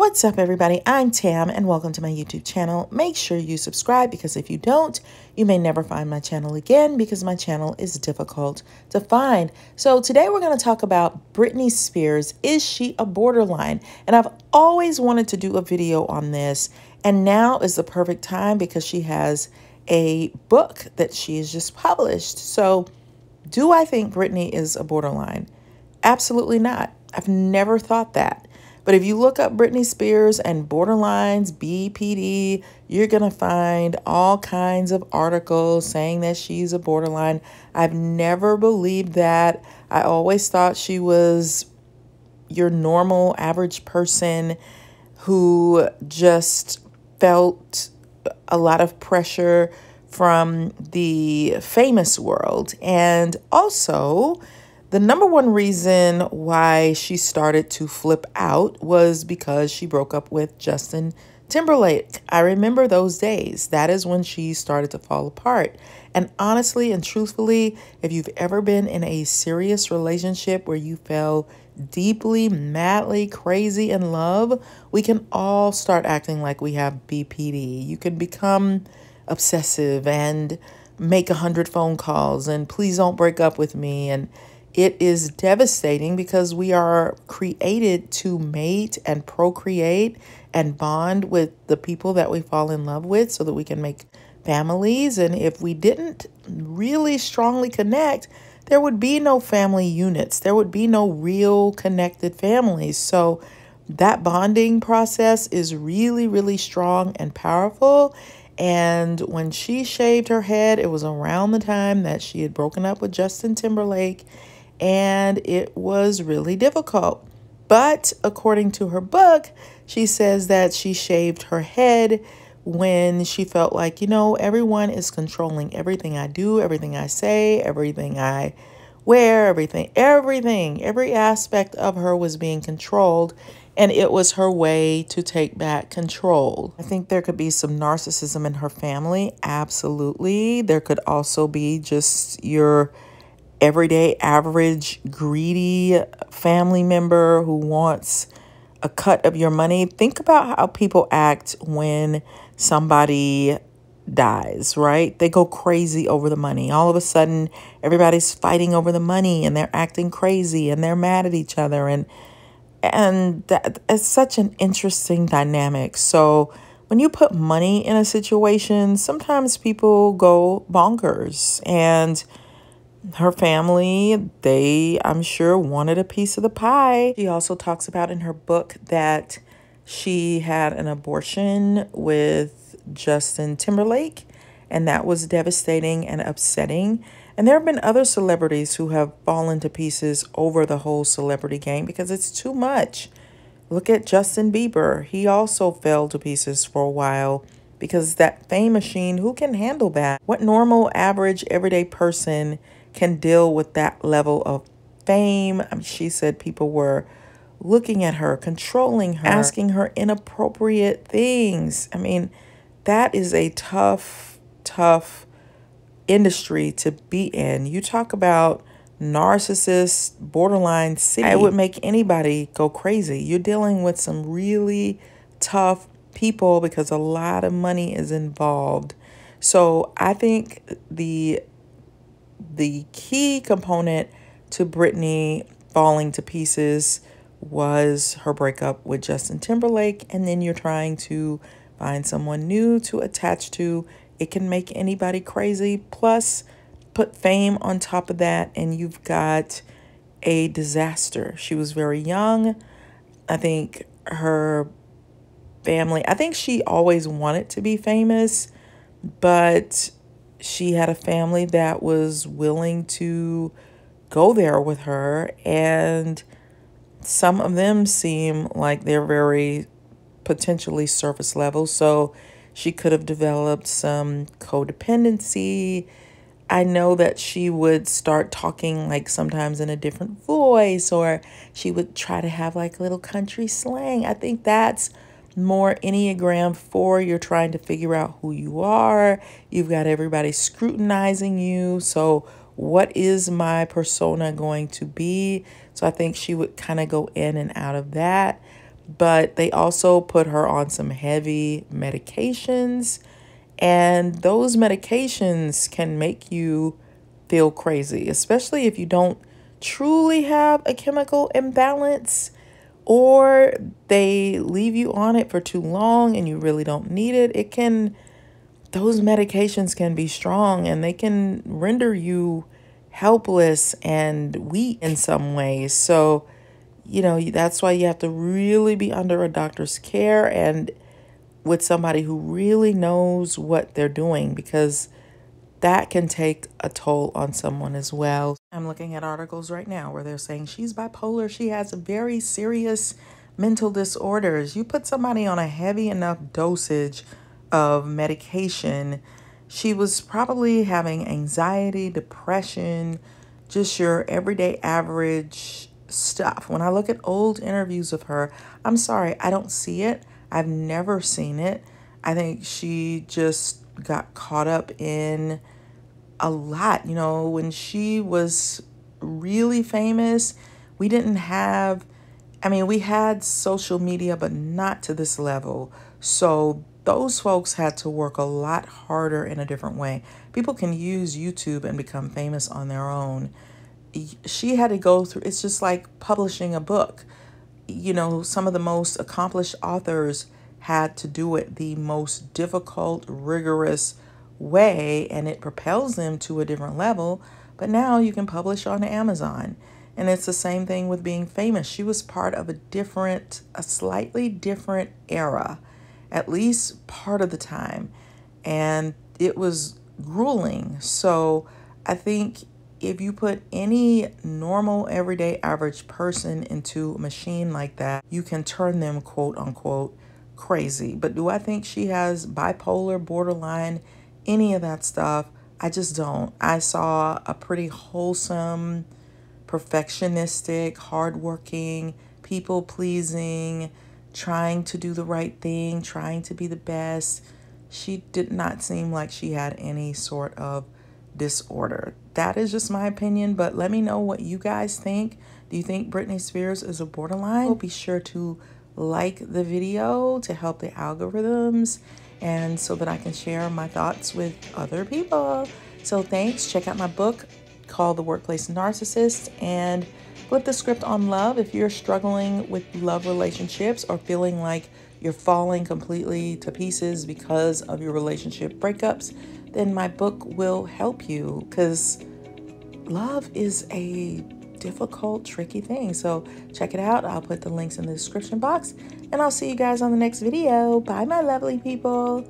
What's up, everybody? I'm Tam, and welcome to my YouTube channel. Make sure you subscribe, because if you don't, you may never find my channel again, because my channel is difficult to find. So today we're going to talk about Britney Spears. Is she a borderline? And I've always wanted to do a video on this, and now is the perfect time because she has a book that she has just published. So do I think Britney is a borderline? Absolutely not. I've never thought that. But if you look up Britney Spears and borderlines, BPD, you're going to find all kinds of articles saying that she's a borderline. I've never believed that. I always thought she was your normal average person who just felt a lot of pressure from the famous world. And also, the number one reason why she started to flip out was because she broke up with Justin Timberlake. I remember those days. That is when she started to fall apart. And honestly and truthfully, if you've ever been in a serious relationship where you fell deeply, madly, crazy in love, we can all start acting like we have BPD. You can become obsessive and make 100 phone calls and please don't break up with me. And it is devastating because we are created to mate and procreate and bond with the people that we fall in love with so that we can make families. And if we didn't really strongly connect, there would be no family units. There would be no real connected families. So that bonding process is really, really strong and powerful. And when she shaved her head, it was around the time that she had broken up with Justin Timberlake. And it was really difficult. But according to her book, she says that she shaved her head when she felt like, you know, everyone is controlling everything I do, everything I say, everything I wear, every aspect of her was being controlled. And it was her way to take back control. I think there could be some narcissism in her family. Absolutely. There could also be just your everyday average greedy family member who wants a cut of your money. Think about how people act when somebody dies, right? They go crazy over the money. All of a sudden, everybody's fighting over the money and they're acting crazy and they're mad at each other. And that is such an interesting dynamic. So when you put money in a situation, sometimes people go bonkers. And her family, I'm sure, wanted a piece of the pie. She also talks about in her book that she had an abortion with Justin Timberlake, and that was devastating and upsetting. And there have been other celebrities who have fallen to pieces over the whole celebrity game because it's too much. Look at Justin Bieber. He also fell to pieces for a while because that fame machine, who can handle that? What normal, average, everyday person can deal with that level of fame? She said people were looking at her, controlling her, asking her inappropriate things. I mean, that is a tough industry to be in. You talk about narcissist, borderline city. It would make anybody go crazy. You're dealing with some really tough people because a lot of money is involved. So I think the key component to Britney falling to pieces was her breakup with Justin Timberlake. And then you're trying to find someone new to attach to. It can make anybody crazy. Plus, put fame on top of that and you've got a disaster. She was very young. I think her family, I think she always wanted to be famous, but she had a family that was willing to go there with her. And some of them seem like they're very potentially surface level. So she could have developed some codependency. I know that she would start talking like sometimes in a different voice, or she would try to have like a little country slang. I think that's more Enneagram 4. You're trying to figure out who you are. You've got everybody scrutinizing you. So what is my persona going to be? So I think she would kind of go in and out of that. but they also put her on some heavy medications, and those medications can make you feel crazy, especially if you don't truly have a chemical imbalance, or they leave you on it for too long and you really don't need it. Those medications can be strong and they can render you helpless and weak in some ways. So, that's why you have to really be under a doctor's care and with somebody who really knows what they're doing, because that can take a toll on someone as well. I'm looking at articles right now where they're saying she's bipolar. She has very serious mental disorders. You put somebody on a heavy enough dosage of medication, she was probably having anxiety, depression, just your everyday average stuff. When I look at old interviews of her, I'm sorry, I don't see it. I've never seen it. I think she just got caught up in a lot. When she was really famous, we didn't have, we had social media, but not to this level. So those folks had to work a lot harder in a different way. People can use YouTube and become famous on their own. She had to go through, it's just like publishing a book. Some of the most accomplished authors had to do it the most difficult, rigorous way, and it propels them to a different level. But now you can publish on Amazon. And it's the same thing with being famous. She was part of a slightly different era, at least part of the time. And it was grueling. So I think if you put any normal, everyday, average person into a machine like that, you can turn them, quote unquote, crazy. But do I think she has bipolar, borderline, any of that stuff? I just don't. I saw a pretty wholesome, perfectionistic, hardworking, people-pleasing, trying to do the right thing, trying to be the best. She did not seem like she had any sort of disorder. That is just my opinion, but let me know what you guys think. Do you think Britney Spears is a borderline? Be sure to like the video to help the algorithms and so that I can share my thoughts with other people. So thanks. Check out my book called The Workplace Narcissist and flip the script on love. If you're struggling with love relationships or feeling like you're falling completely to pieces because of your relationship breakups, then my book will help you, because love is a difficult, tricky thing. So check it out. I'll put the links in the description box, and I'll see you guys on the next video. Bye, my lovely people.